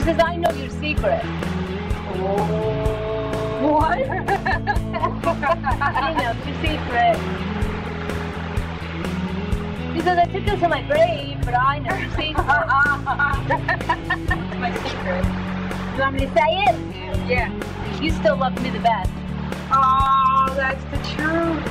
says, I know your secret. What? I know your secret. She says, I took this to my grave, but I know your secret. That's my secret. You want me to say it? Yeah. You still love me the best. Oh, that's the truth.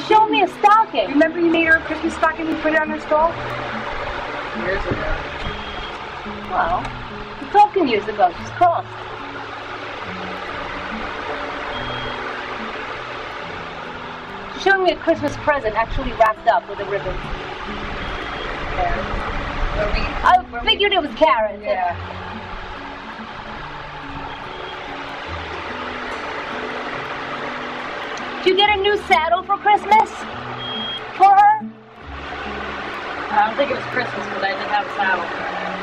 Show me a stocking. Remember you made her a Christmas stocking and put it on her stall? Years ago. Well, we're talking years ago. She's crossed. She's showing me a Christmas present actually wrapped up with a ribbon. I figured it was carrots. Yeah. Did you get a new saddle for Christmas? For her? I don't think it was Christmas, but I did have a saddle.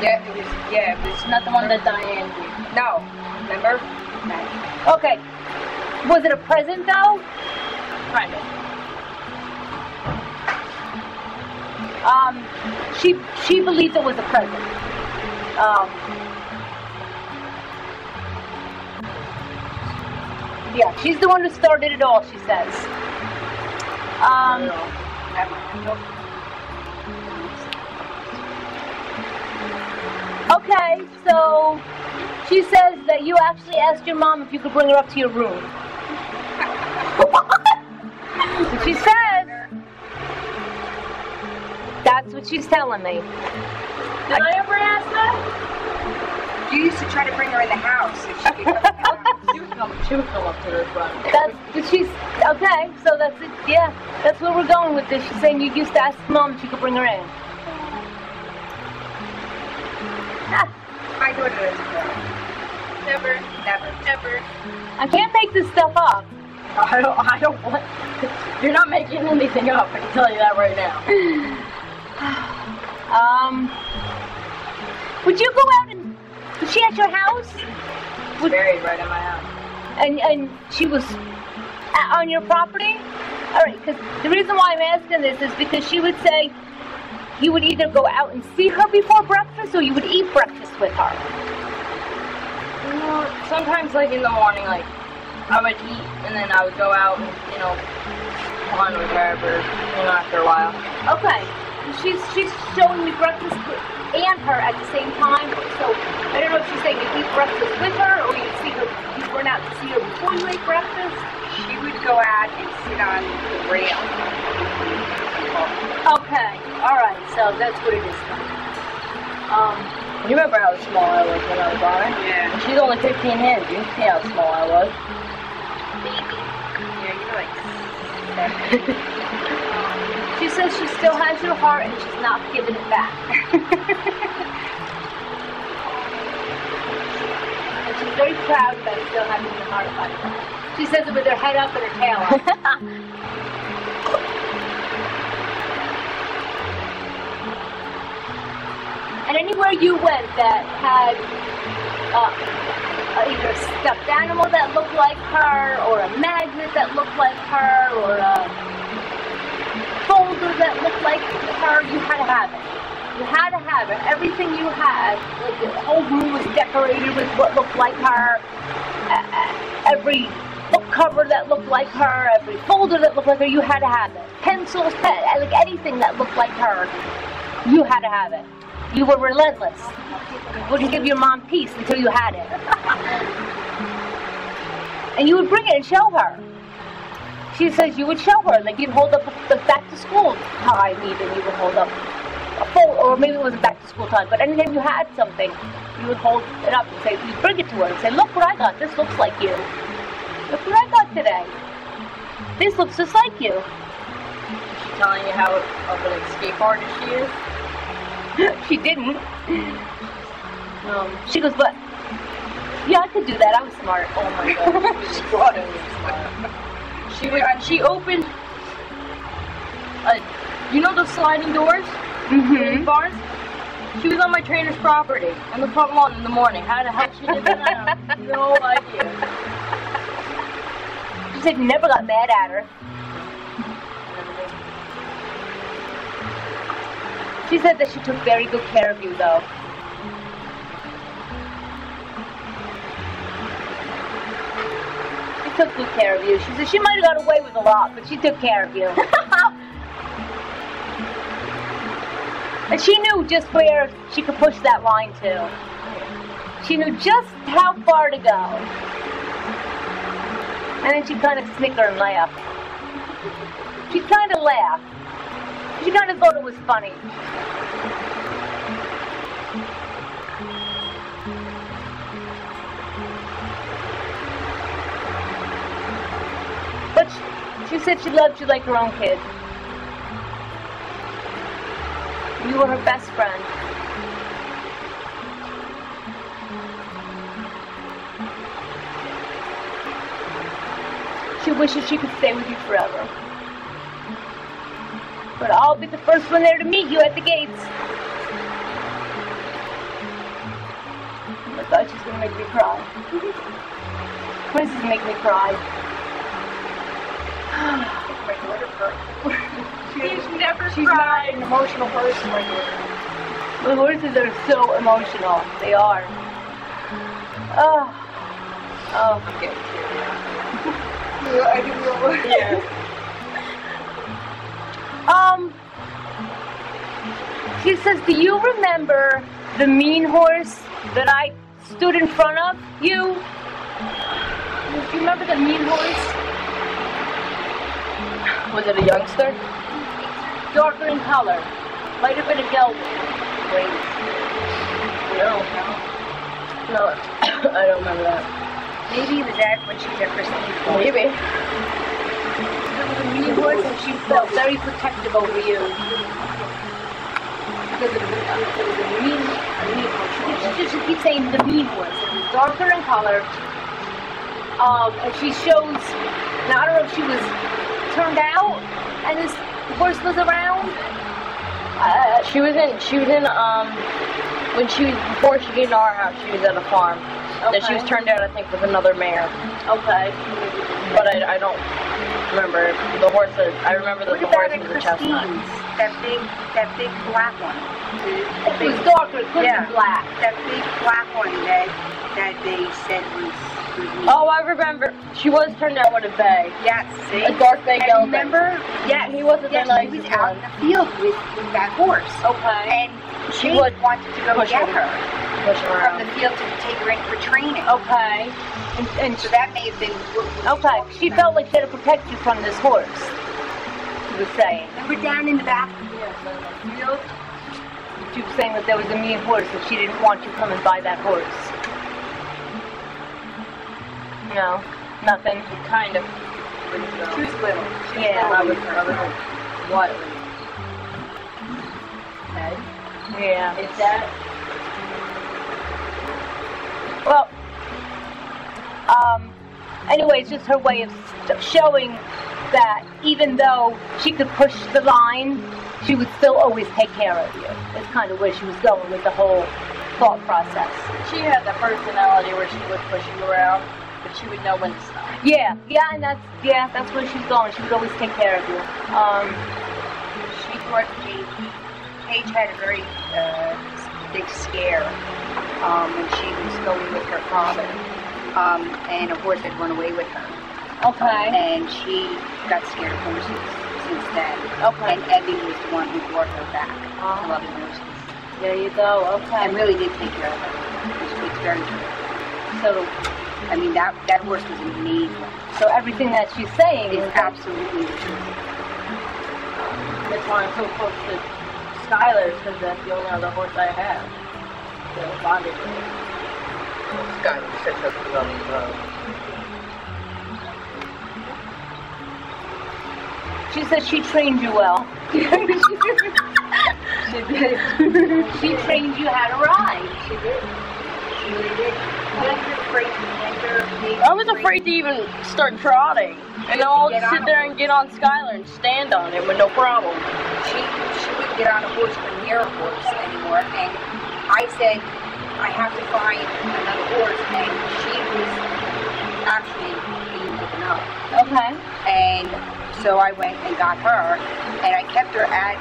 Yeah, it was Not the one that Diane gave. No. Remember? No. Okay. Was it a present though? Kind of. She believes it was a present. Yeah, she's the one who started it all, she says. Okay, so she says that you actually asked your mom if you could bring her up to your room. She says, that's what she's telling me. Did I ever ask that? You used to try to bring her in the house if she could come. She would come up to her front. Okay, so that's it, yeah. That's where we're going with this. She's saying you used to ask mom if you could bring her in. My daughter is never, ever. I can't make this stuff up. I don't want. You're not making anything up. I can tell you that right now. Would you go out and? Was she at your house? Buried right in my house. And she was on your property? All right. Because the reason why I'm asking this is because she would say you would either go out and see her before breakfast, or you would eat breakfast with her. Sometimes, like in the morning, like I would eat, and then I would go out and on with her, after a while. Okay. She's showing me breakfast and her at the same time. So I don't know if she's saying you eat breakfast with her, or you went out to see her before you ate breakfast. She would go out and sit on the rail. Okay. All right. So that's what it is. You remember how small I was when I was on her? Yeah. She's only 15 hands. You can see how small I was. Yeah, you're like. She says she still has your heart and she's not giving it back. And she's very proud about still having your heart by her. She says it with her head up and her tail up. And anywhere you went that had either a stuffed animal that looked like her, or a magnet that looked like her, or a folder that looked like her, you had to have it. You had to have it. Everything you had, like the whole room was decorated with what looked like her. Every book cover that looked like her, every folder that looked like her, you had to have it. Pencils, like anything that looked like her, you had to have it. You were relentless. You wouldn't give your mom peace until you had it. And you would bring it and show her. She says you would show her, like you'd hold up the back to school time even, you would hold up a full, or maybe it wasn't back to school time, but anytime you had something, you would hold it up and say, you'd bring it to her and say, look what I got, this looks like you. Look what I got today. This looks just like you. Is she telling you how of an escape artist she is? She didn't. She goes, but yeah, I could do that. I was smart. Oh my god. She opened you know those sliding doors? Mm-hmm. Bars? She was on my trainer's property on the front lawn in the morning. How the hell she did that? I have no idea. She said you never got mad at her. She said that she took very good care of you, though. She took good care of you. She said she might have got away with a lot, but she took care of you. And she knew just where she could push that line to. She knew just how far to go. And then she kind of snickered and laughed. She kind of laughed. She kind of thought it was funny. But she said she loved you like her own kid. You were her best friend. She wishes she could stay with you forever. But I'll be the first one there to meet you at the gates. Oh my God, she's gonna make me cry. Why does this make me cry? She's never She's not an emotional person like her. The horses are so emotional. They are. Oh. Okay. I can feel it. Yeah. She says, do you remember the mean horse that I stood in front of you? Do you remember the mean horse? Was it a youngster? Darker in color. Might have been a gelding. Wait. No. No, I don't remember that. Maybe it was that when she was at Christine. Maybe. There was a mean horse and she felt very protective over you. Because it was a mean horse. She just keeps saying the mean horse. It was darker in color. And she shows, now I don't know if she was turned out and this horse was around. She was in when before she came to our house, she was at a farm. Okay. That she was turned out, I think, with another mare. Okay. But I don't remember the horse. I remember that the horse was a chestnut. That big black one. It was darker, it could have been black. That big black one that they said was mean. Oh, I remember. She was turned out with a bay. Yes, see? A dark bay gelding. Remember? Yes. He wasn't the He nicest was out one. in the field with that horse. Okay. And she wanted to go push get him. her Push her from around. the field to take her in for training. Okay. And So that may have been... okay. She felt like she had to protect you from this horse. She was saying. Remember down in the back? Field? She was saying that there was a mean horse and she didn't want you coming by that horse. No, nothing. Kind of. She was little. Yeah. I was what? Okay. Yeah. Is that? Well, anyway, it's just her way of showing that even though she could push the line, she would still always take care of you. That's kind of where she was going with the whole thought process. She had the personality where she would push you around, but she would know when to stop. Yeah, and that's where she's going. She would always take care of you. She thought Paige had a very big scare when she was going with her father. And a horse had run away with her. Okay. And she got scared of horses since then. Okay. And Ebby was the one who brought her back to loving horses. There you go. Okay. And really did take care of her. It's very true. So, I mean, that horse was amazing. so everything that she's saying It's is that absolutely the truth. That's why I'm so close to Skylar, because that's the only other horse I have. So bonded with. Skylar sits up on the road. She says she trained you well. She did. She trained you how to ride. She did. She really did. I was afraid to even start trotting. And I'll just sit there and get on Skylar and stand on it with no problem. She wouldn't get on a horse or near a horse anymore. And I said, I have to find another horse. And she was actually being given up. Okay. And so I went and got her. And I kept her at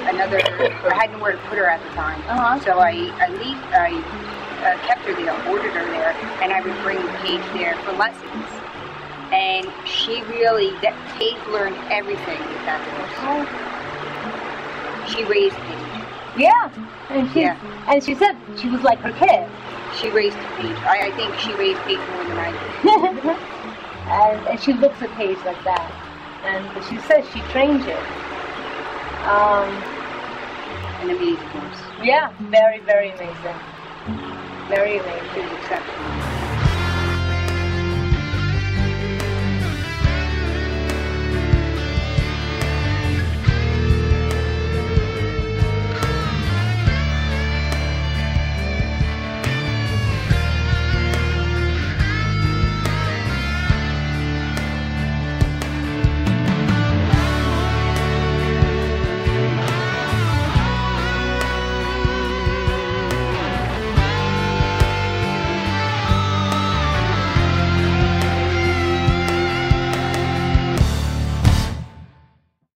another, I had nowhere to put her at the time. So I kept her there, ordered her there, and I would bring Paige there for lessons. And she really, Paige learned everything with that horse. She raised Paige. Yeah. And she said she was like her kid. She raised Paige. I think she raised Paige more than I did. and she looks at Paige like that. And she says she trained you. An amazing horse. Yeah, very, very amazing. Very amazing. She was exceptional.